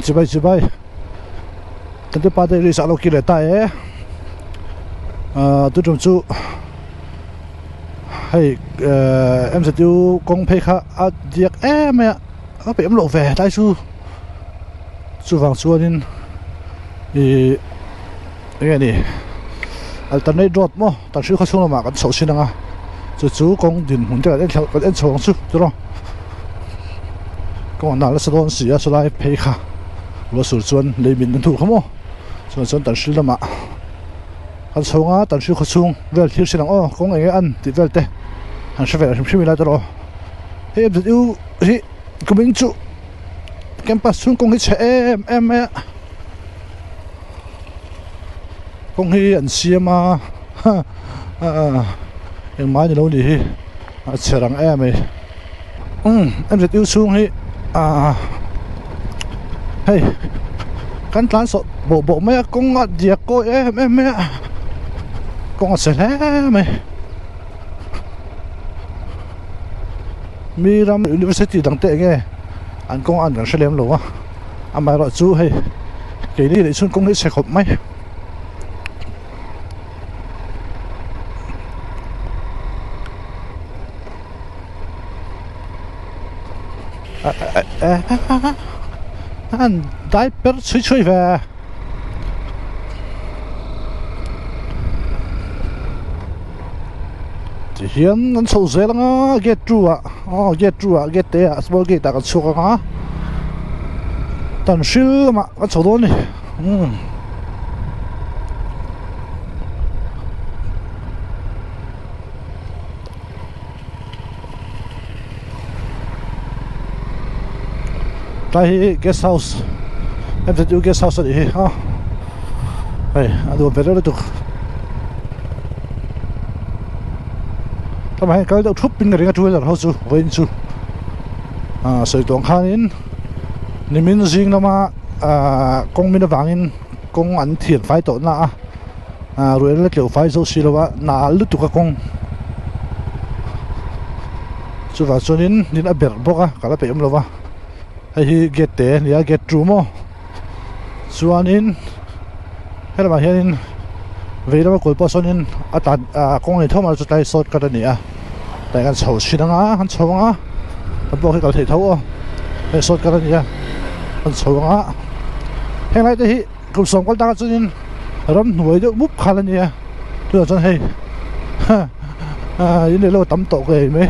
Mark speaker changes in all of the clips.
Speaker 1: chỉ bay cái thứ ba đây là sao kia lại tay ấy tôi trông chú hay em sẽ tiêu công pay khá việc em ạ bị em lộ về tay chú vàng xua nên thì cái này tận đây rót mà tận sư khó xuống mà cái sầu xin à chú công điện muốn cái em sầu chú đúng không công nào là sao đó xí à sao lại pay khá lo sửa chuan lấy mình thu không mà chuan tận sư mà anh sầu á tận sư khó xuống về thiếu xin à công anh ăn thì về thế anh sẽ về xem lại đó em sẽ yêu thì cái mình chú kem pa xuống công cái em công hi anh xia mà em máy thì lâu đi chờ rằng em ấy em sẽ yêu xuống hi hey căn tán sọ bộ mấy công ngặt diệt coi em công ngặt sẽ mày Miram University đằng tệ nghe anh công an gần sẽ làm luôn á anh mai rồi chú hay cái này để xuân công nghệ sẽ khop mấy anh đại bớt chơi về thì hiện anh sầu dễ lắm á get through à get there small gate ta cái số á tận sư mà cái số đó này tại guest house em sẽ đi guest house đi ha hey anh đồ về đó đượcทำไมเขาจะทุบเป็นอะไรกันช่วยเราสู้เว้นสู้ส่วนตัวข้านี้นี่มินซิงนะมากงมินฟังอินกงอันเทียนไฟตัวน่ะรวยแล้วเกี่ยวไฟโซซีแล้วว่าน่าลุตุกกงส่วนส่วนนี้นี่น่ะเบิร์บอกอ่ะก็แล้วไปยังแล้วว่าไอ้เกตเตะนี่เกตจูโม่ส่วนนี้ให้เรามาเห็นเวลาว่าคุยพอส่วนนี้อาจารย์กงนี่ทั่วมาจะได้สดกันนี่แต่กันเฉาชิดังกันเฉาแต่บอกให้เขาเทเท่าได้สดกันนี่กันเฉาเห็นไรแต่ที่กลุ่มสองคนต่างส่วนนี้รำหน่วยจะมุบขาดนี่ตัวจนให้ยินดีเราตั้มโตกันไหม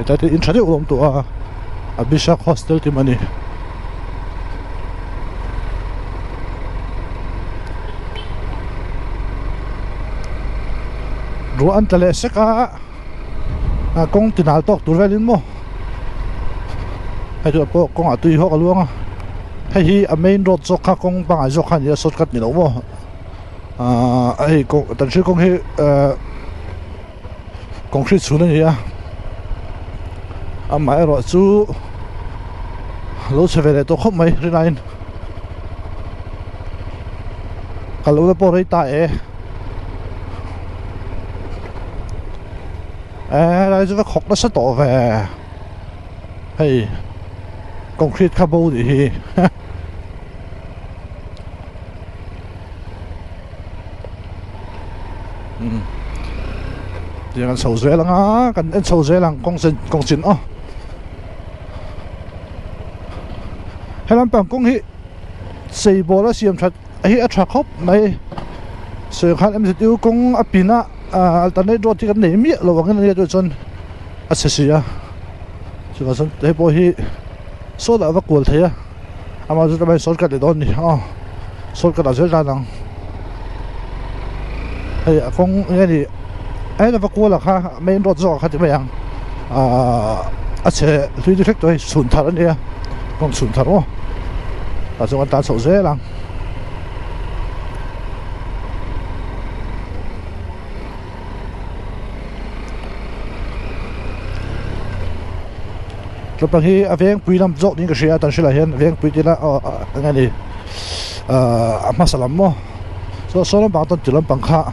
Speaker 1: แต่ที่อินทราเดียลงตัวบิชาโฮสเทลที่มันนี่รู้อันตรายสักกงตินาตกตัวเวลินโมให้ตัวพวกกงตุยหอกลวงให้ฮีอเมนรถจกกงบางจกขันยาสดกัดนี่หรอโมไอ้กงแต่ชื่อกงให้กงคริสต์สุนันนี่mai rồi chú lối xe về tôi không mấy thế này cả lối bỏ đấy tại đây chúng ta học nó sẽ tỏ về hay concrete cable thì thì cần sầu dễ lắm á cần sầu dễ lắm công trình hay làm bằng công nghệ xây bộ là xem thật ấy ở trạc hốc này sự khác em sẽ yêu công áp pin á tận đây rồi thì cái này miệng là cái này rồi chân sẽ xìa chứ mà xong thế bộ hi số đã vắt cuốn thế mà chúng ta bây số cái để đón đi số cái là dễ ra năng hay công cái gì ấy là vắt cuốn là ha mấy đốt gió khác thì mấy hàng sẽ tuy đi khách tôi sụn thật đấy nè con sụn thật không là chúng ta sầu dễ lắm lúc bằng khi viên quý làm rộng những cái gì tận sẽ là hiện viên quý thì là ngay đi mà sao lắm mà số nó bảo tận chỉ làm bằng khác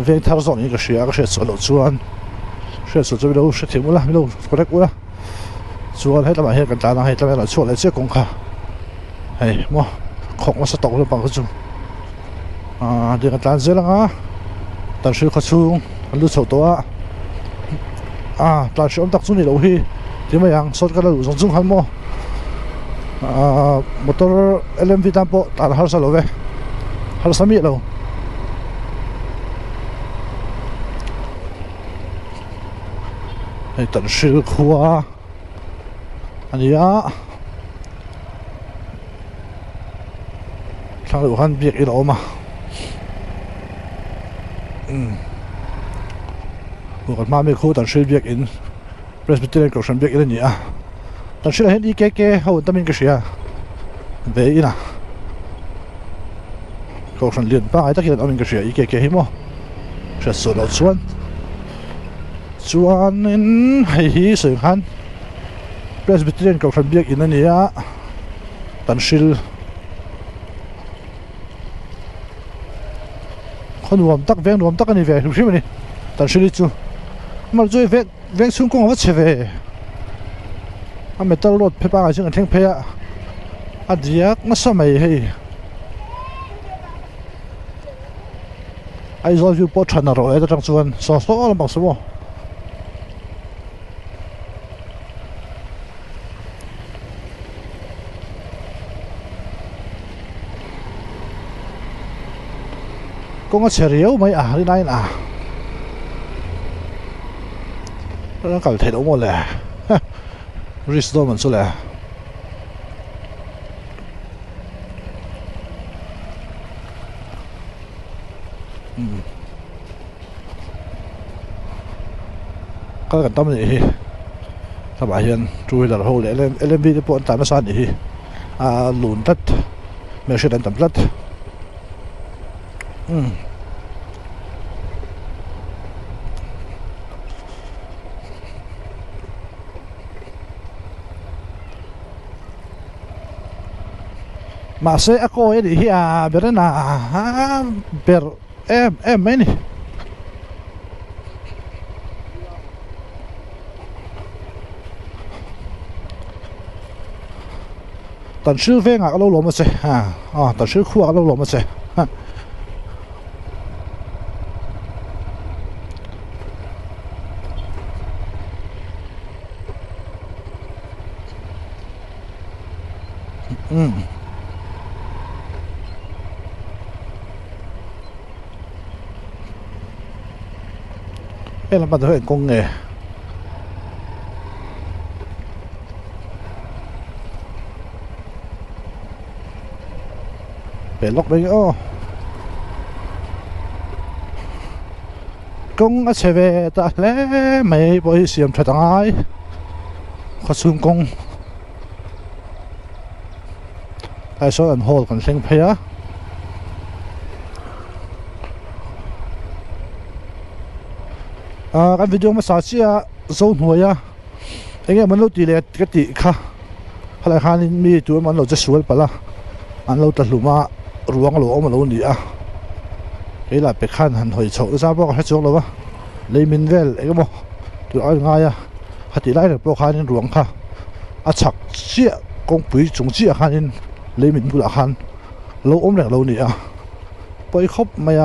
Speaker 1: veng thar zon in ka hria ka hria chu lo chuan hria chu mi lo hria thimu la mi lo correct ula chuan he tlama he kan tana he tlama la chu le che kong kha hei mo khok ma sa tok lo bang chu de kan tan zelanga tan hri kha chung lu chho to a tlan shom tak chu ni lo hi ti ma yang sot ka lo zong chung han mo motor LMV tampo tar har sa lo ve har sa mi lo hei tan hri khuwa ania thang lo han biak i lo ma còn mà mấy khu tận xây việc in Presbyterian cầu sản việc in nhỉ tận xây là hết đi cái hậu tâm in cái gì à về in à cầu sản liền ba ai ta kia tâm in cái gì cái hi mo sẽ sửa lại chuan in hay hi sửa han Presbyterian cầu sản việc in nhỉ tận xây con nuông tắc anh về đúng không nhỉ tận xây chu mà rồi về xung quanh vật về à metal road phê ba cái chuyện theng phê à diak nó sao mày hay ai rồi view pot channel rồi đó trong chuan so là bằng số con có chơi riêu mấy đi này à nó cảm thấy đúng một lẽ restore mình số lẽ có cần tâm gì các bạn hiện chui là hồ lẽ LMV cái bọn tạm nó san gì lùn đất mẹ sẽ đánh tầm đất mà sẽ có cái gì à biết là ber em mấy nè tận sư về ngã lâu lắm mà sẽ tận sư khu lâu lắm mà sẽ cái là bắt đầu hiện công nghệ để lóc đấy công ở xe về ta lẽ mấy bôi xiêm thật ai có xung công ai số anh hồ còn sinh phê á cái video mà sao chia zone hồi á anh em mình lâu tỷ lệ cái tỷ kha hay là han mi tụi mình lâu just suel pala anh lâu tật luma ruộng lỗ mà lâu nỉ à cái là bị khan hẳn hồi chậu ra bao hết xuống lâu á lấy mình về cái mo tụi anh ngay à hạt tỷ lại được bao khan ruộng kha chắc chia công bùi chúng chia khan lấy mình cũng là khan lâu ôm được lâu nỉ à bởi khóc mày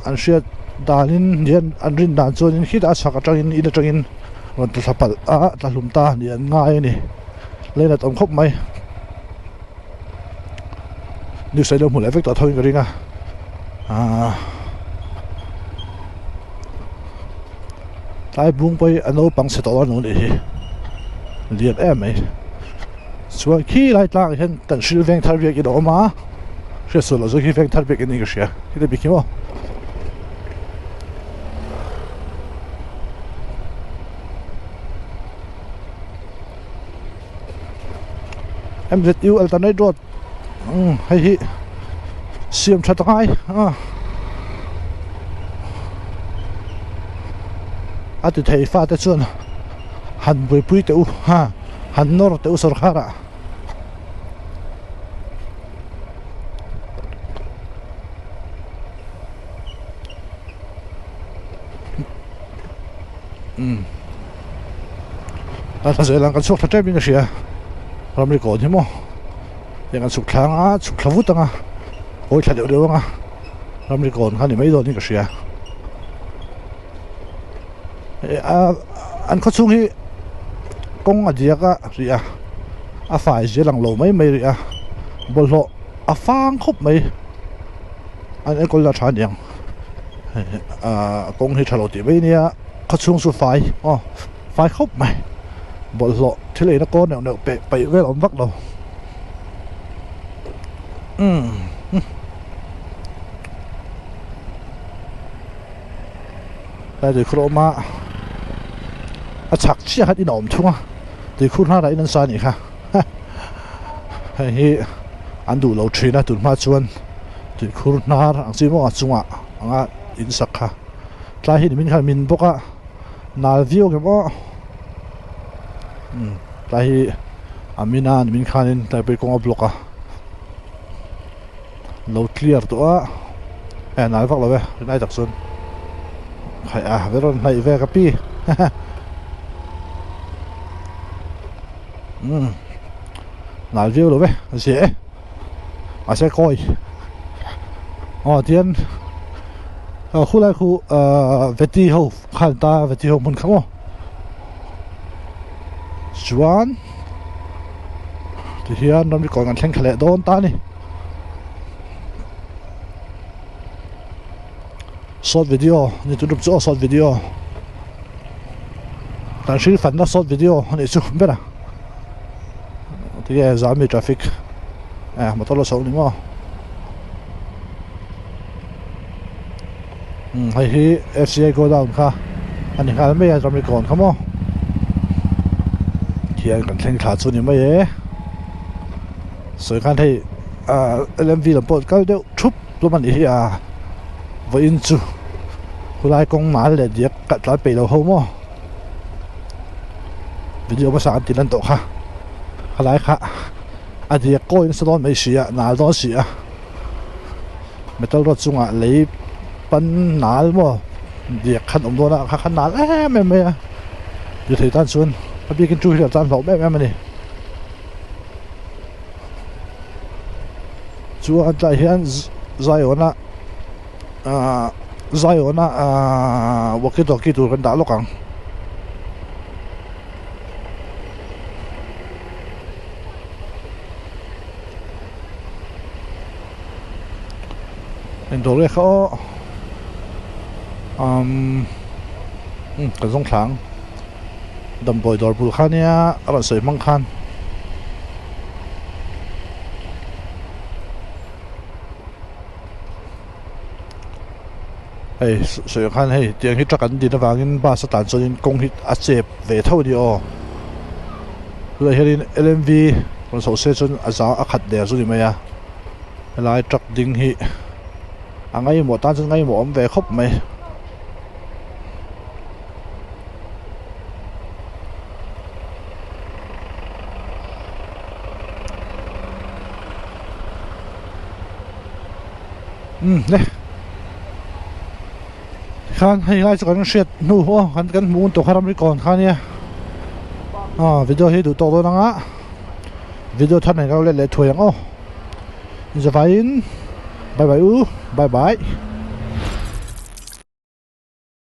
Speaker 1: anh sẽ danin nian an rin dan chuan in khit a chhak atangin in atangin ron ta thapal ta hlum ta ni an ngai ni leina tom khop mai ni sai lo mul effect ta thoin ringa tai bung poi ano pang se to no ni hi lian em mai chuan khi lai tlang hen tan sil veng thar vek i do ma hre so lo zo khi veng thar vek in ka hria hi te bikimo em rất yêu alternate road hay hi xiêm thật ngay từ thầy pha tới chuan hàn bùi bùi teu hàn nor teu sor khara ta sẽ làm cái suốt thật mình cái gì làm đi còn thế màยังกันสุขทางสุขทวุฒิงโอ้ยขัดเดี๋ยวงรำดีก่อนข้านี่ไม่โดนนี่ก็เสียอันเขาช่วงที่กงอดีก็เสียฝ่ายเสียหลังโลไม่เรียบนโลฟังครบไม่อันนี้ก็ละชาอย่างกงที่ฉลองตีไม่เนี่ยเขาช่วงสุดไฟครบไหมบนโลที่เลยนะก้อนเนี่ยไปเวลาวักเราแต่เดี๋ยวครูมาฉักเชี่ยฮัดอินอมทุ่งเดี๋ยวคุณหาอะไรนั่นซานี่ค่ะเฮ้ยอันดูเราทรีนะตุนมาชวนเดี๋ยวคุณหาอังซีมั่วจุงอ่ะอินสักค่ะใครเห็นมินค่ะมินบอกว่านาวิวกันว่าใครมินมินค่ะนี่แต่ไปกงอับล็อกอ่ะเราเคลียร์ตัวนาฟักเราเว้ยนายจักซุนใครเวลานายเวกับพี่นายวิวเราเว้ยเสียมาใช้คอยเทียนคู่ไรคู่เวทีเขาขันตาเวทีเขามันขโมยชวนที่เฮียนเราไม่ก่อนกันแข่งขันโดนตานี่short video นี่ตัวรูปจ้า short video แต่ชื่อฝันนะ short video นี่ชุบไม่ได้ที่จะมี traffic มาตัวเราสองนี่มั้งให้ FCA go down ค่ะอันนี้ค่ะไม่อยากจะมีก่อนครับมั้งเขียนกันแข่งขันส่วนนี้ไม่เอ๋ส่วนการที่LMV ลำโพงก็เดี๋ยวชุบตัวมันอีว่าอินจูคุณไล่กงหมาเลยเดี๋ยวกัดร้อยปีเราเข้ามั่ววิดีโอภาษาอังกฤษนั่นตัวค่ะอะไรค่ะอันเดียก้อยสะท้อนไม่เสียหนาต้องเสียไม่ต้องรถจุงเลยปันหนาหมั่วเดี๋ยวขันอมตัวนะขันหนาไม่อยู่ที่ด้านส่วนพอพี่กินจุ้ยเดี๋ยวจานเผาแม่มาดิชัวร์ใจเห็นใจอ่อนนะ在我那我给到跟大陆讲，印度咧เขากันสงขลางดำบอยดอร์บูข้าเนี่ยอร่อยสวยมั่งคัน所以看电去抓紧啲啦，反正把实弹所以攻去接回头啲哦。佢哋啲 LMV 我手寫出早ขัดเดียวสุดไหมอ่ะลายจักดิ่งที่ไงหมดตั้งจนไงหมดเวครบไหมเนี่ยข้างให้ไล่สักการเสียดนู่หัวกันมูนตัวคาร์มิก่อนข้างเนี่ยวิดีโอให้ดูตัวตัวนั้นวิดีโอท่านไหนก็เล่นเลยถวยอย่างจะไปบายบายบายบาย